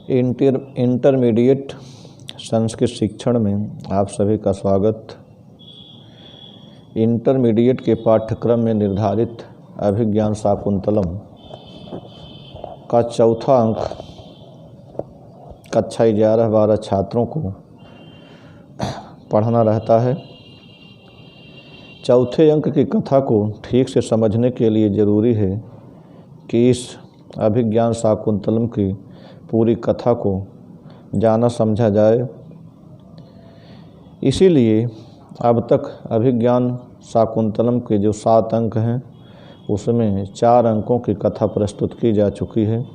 Intermediate Sanskrit शिक्षण में आप सभी का स्वागत। इंटरमीडिएट के पाठ्यक्रम में निर्धारित अभिज्ञान शाकुंतलम का चौथा अंक कक्षा 11-12 छात्रों को पढ़ना रहता है। चौथे अंक की कथा को ठीक से समझने के लिए ज़रूरी है कि इस अभिज्ञान शाकुंतलम की पूरी कथा को जाना समझा जाए। इसीलिए अब तक अभिज्ञान शाकुंतलम के जो 7 अंक हैं उसमें 4 अंकों की कथा प्रस्तुत की जा चुकी है।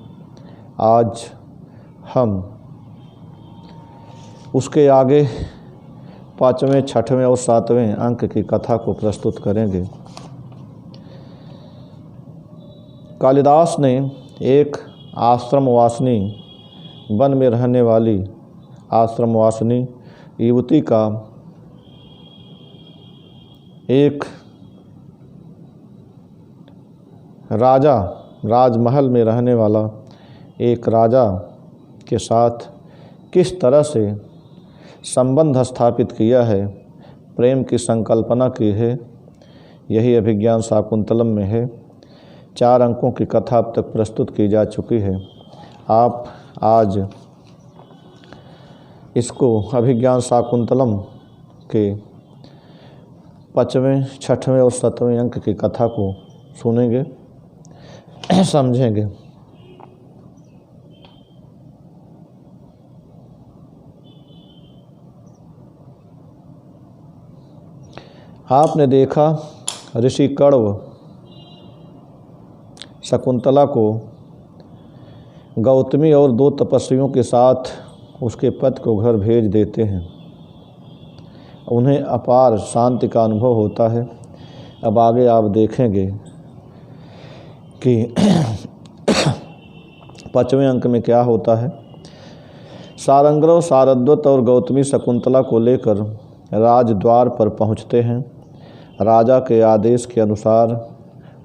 आज हम उसके आगे 5वें, 6वें और 7वें अंक की कथा को प्रस्तुत करेंगे। कालिदास ने एक आश्रमवासिनी, वन में रहने वाली आश्रमवासिनी युवती का एक राजा, राजमहल में रहने वाला एक राजा के साथ किस तरह से संबंध स्थापित किया है, प्रेम की संकल्पना की है, यही अभिज्ञान शाकुंतलम में है। 4 अंकों की कथा अब तक प्रस्तुत की जा चुकी है। आप आज इसको अभिज्ञान शाकुंतलम के 5वें, 6वें और 7वें अंक की कथा को सुनेंगे, समझेंगे। आपने देखा ऋषि कण्व शकुंतला को गौतमी और 2 तपस्वियों के साथ उसके पति को घर भेज देते हैं। उन्हें अपार शांति का अनुभव होता है। अब आगे आप देखेंगे कि 5वें अंक में क्या होता है। सारंगरव, सारद्वत और गौतमी शकुंतला को लेकर राजद्वार पर पहुंचते हैं। राजा के आदेश के अनुसार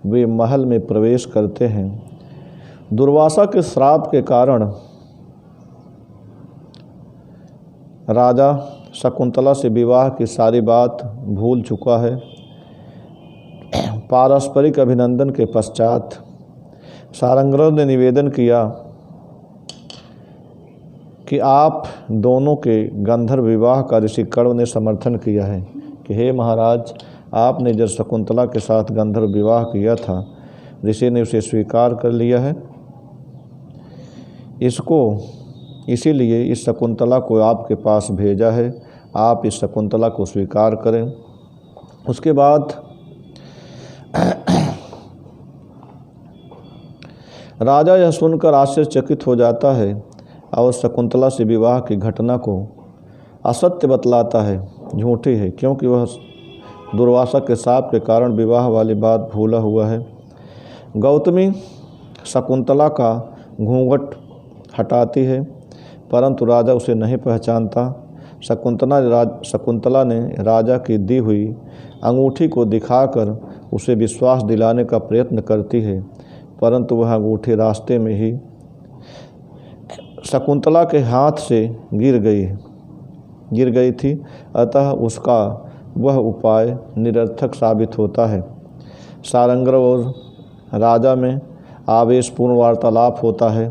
वे महल में प्रवेश करते हैं। दुर्वासा के श्राप के कारण राजा शकुंतला से विवाह की सारी बात भूल चुका है। पारस्परिक अभिनंदन के पश्चात सारंगरव ने निवेदन किया कि आप दोनों के गंधर्व विवाह का ऋषि कण्व ने समर्थन किया है कि हे महाराज, आपने जब शकुंतला के साथ गंधर्व विवाह किया था, ऋषि ने उसे स्वीकार कर लिया है। इसीलिए इस शकुंतला को आपके पास भेजा है। आप इस शकुंतला को स्वीकार करें। उसके बाद राजा यह सुनकर आश्चर्यचकित हो जाता है और शकुंतला से विवाह की घटना को असत्य बतलाता है, झूठी है, क्योंकि वह दुर्वासा के शाप के कारण विवाह वाली बात भूला हुआ है। गौतमी शकुंतला का घूंघट हटाती है, परंतु राजा उसे नहीं पहचानता। शकुंतला ने राजा की दी हुई अंगूठी को दिखाकर उसे विश्वास दिलाने का प्रयत्न करती है, परंतु वह अंगूठी रास्ते में ही शकुंतला के हाथ से गिर गई थी। अतः उसका वह उपाय निरर्थक साबित होता है। सारंगरव और राजा में आवेशपूर्ण वार्तालाप होता है।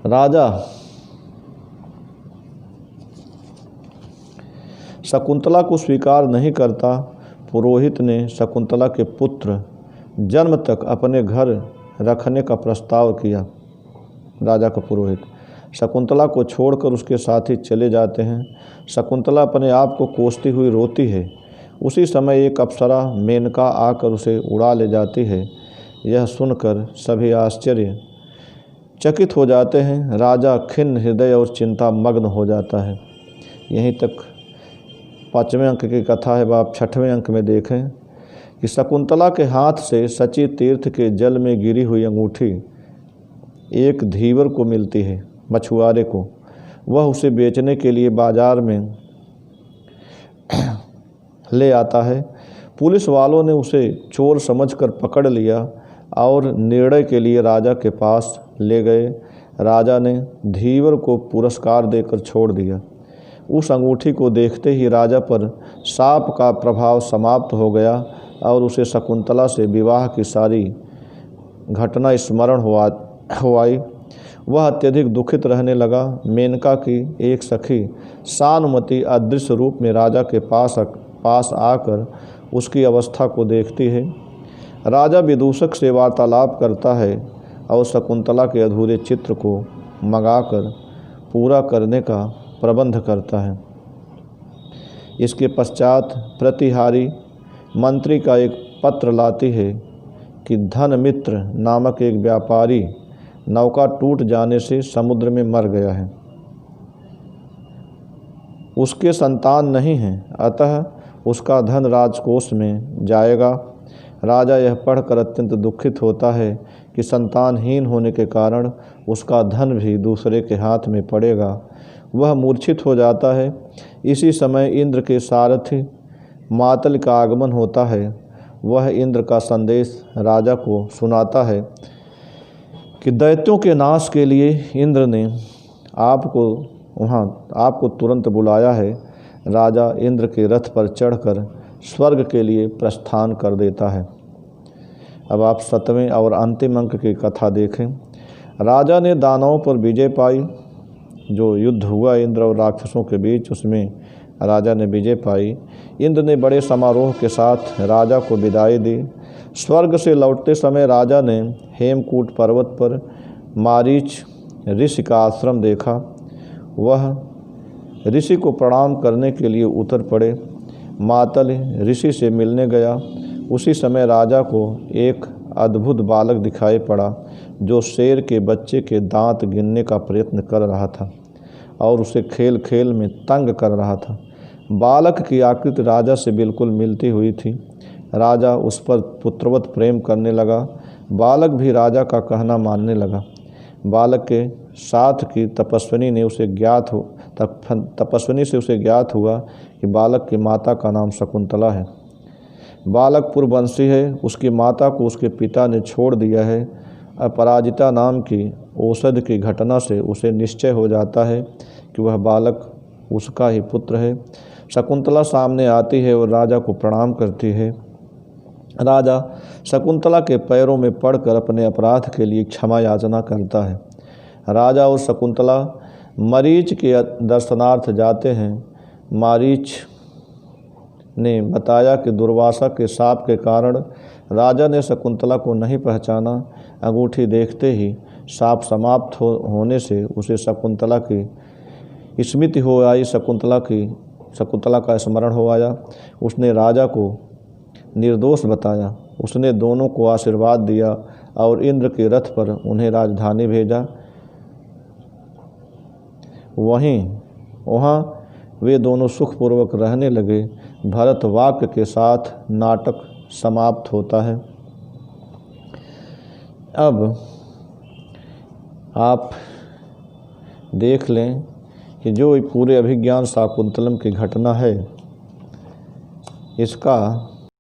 राजा शकुंतला को स्वीकार नहीं करता। पुरोहित ने शकुंतला के पुत्र जन्म तक अपने घर रखने का प्रस्ताव किया। राजा का पुरोहित शकुंतला को छोड़कर उसके साथी चले जाते हैं। शकुंतला अपने आप को कोसती हुई रोती है। उसी समय एक अप्सरा मेनका आकर उसे उड़ा ले जाती है। यह सुनकर सभी आश्चर्यचकित हो जाते हैं। राजा खिन्न हृदय और चिंता मग्न हो जाता है। यहीं तक 5वें अंक की कथा है। आप 6वें अंक में देखें कि शकुंतला के हाथ से सची तीर्थ के जल में गिरी हुई अंगूठी एक धीवर को मिलती है, मछुआरे को। वह उसे बेचने के लिए बाजार में ले आता है। पुलिस वालों ने उसे चोर समझकर पकड़ लिया और निर्णय के लिए राजा के पास ले गए। राजा ने धीवर को पुरस्कार देकर छोड़ दिया। उस अंगूठी को देखते ही राजा पर शाप का प्रभाव समाप्त हो गया और उसे शकुंतला से विवाह की सारी घटना स्मरण हुआई। वह अत्यधिक दुखित रहने लगा। मेनका की एक सखी सानुमति अदृश्य रूप में राजा के पास आकर उसकी अवस्था को देखती है। राजा विदूषक से वार्तालाप करता है और शकुंतला के अधूरे चित्र को मंगाकर पूरा करने का प्रबंध करता है। इसके पश्चात प्रतिहारी मंत्री का एक पत्र लाती है कि धनमित्र नामक एक व्यापारी नौका टूट जाने से समुद्र में मर गया है। उसके संतान नहीं है, अतः उसका धन राजकोष में जाएगा। राजा यह पढ़कर अत्यंत दुखित होता है कि संतानहीन होने के कारण उसका धन भी दूसरे के हाथ में पड़ेगा। वह मूर्छित हो जाता है। इसी समय इंद्र के सारथी मातल का आगमन होता है। वह इंद्र का संदेश राजा को सुनाता है कि दैत्यों के नाश के लिए इंद्र ने आपको तुरंत बुलाया है। राजा इंद्र के रथ पर चढ़कर स्वर्ग के लिए प्रस्थान कर देता है। अब आप 7वें और अंतिम अंक की कथा देखें। राजा ने दानवों पर विजय पाई। जो युद्ध हुआ इंद्र और राक्षसों के बीच, उसमें राजा ने विजय पाई। इंद्र ने बड़े समारोह के साथ राजा को विदाई दी। स्वर्ग से लौटते समय राजा ने हेमकूट पर्वत पर मारीच ऋषि का आश्रम देखा। वह ऋषि को प्रणाम करने के लिए उतर पड़े। मातल ऋषि से मिलने गया। उसी समय राजा को एक अद्भुत बालक दिखाई पड़ा जो शेर के बच्चे के दांत गिनने का प्रयत्न कर रहा था और उसे खेल खेल में तंग कर रहा था। बालक की आकृति राजा से बिल्कुल मिलती हुई थी। राजा उस पर पुत्रवत प्रेम करने लगा। बालक भी राजा का कहना मानने लगा। बालक के साथ की तपस्विनी से उसे ज्ञात हुआ कि बालक की माता का नाम शकुंतला है। बालक पूर्ववंशी है। उसकी माता को उसके पिता ने छोड़ दिया है। अपराजिता नाम की औषधि की घटना से उसे निश्चय हो जाता है कि वह बालक उसका ही पुत्र है। शकुंतला सामने आती है और राजा को प्रणाम करती है। राजा शकुंतला के पैरों में पड़कर अपने अपराध के लिए क्षमा याचना करता है। राजा और शकुंतला मरीच के दर्शनार्थ जाते हैं। मारीच ने बताया कि दुर्वासा के शाप के कारण राजा ने शकुंतला को नहीं पहचाना। अंगूठी देखते ही शाप समाप्त होने से उसे शकुंतला की स्मृति हो आई। शकुंतला का स्मरण हो आया। उसने राजा को निर्दोष बताया। उसने दोनों को आशीर्वाद दिया और इंद्र के रथ पर उन्हें राजधानी भेजा। वहाँ वे दोनों सुखपूर्वक रहने लगे। भरत वाक्य के साथ नाटक समाप्त होता है। अब आप देख लें कि जो पूरे अभिज्ञान शाकुंतलम की घटना है, इसका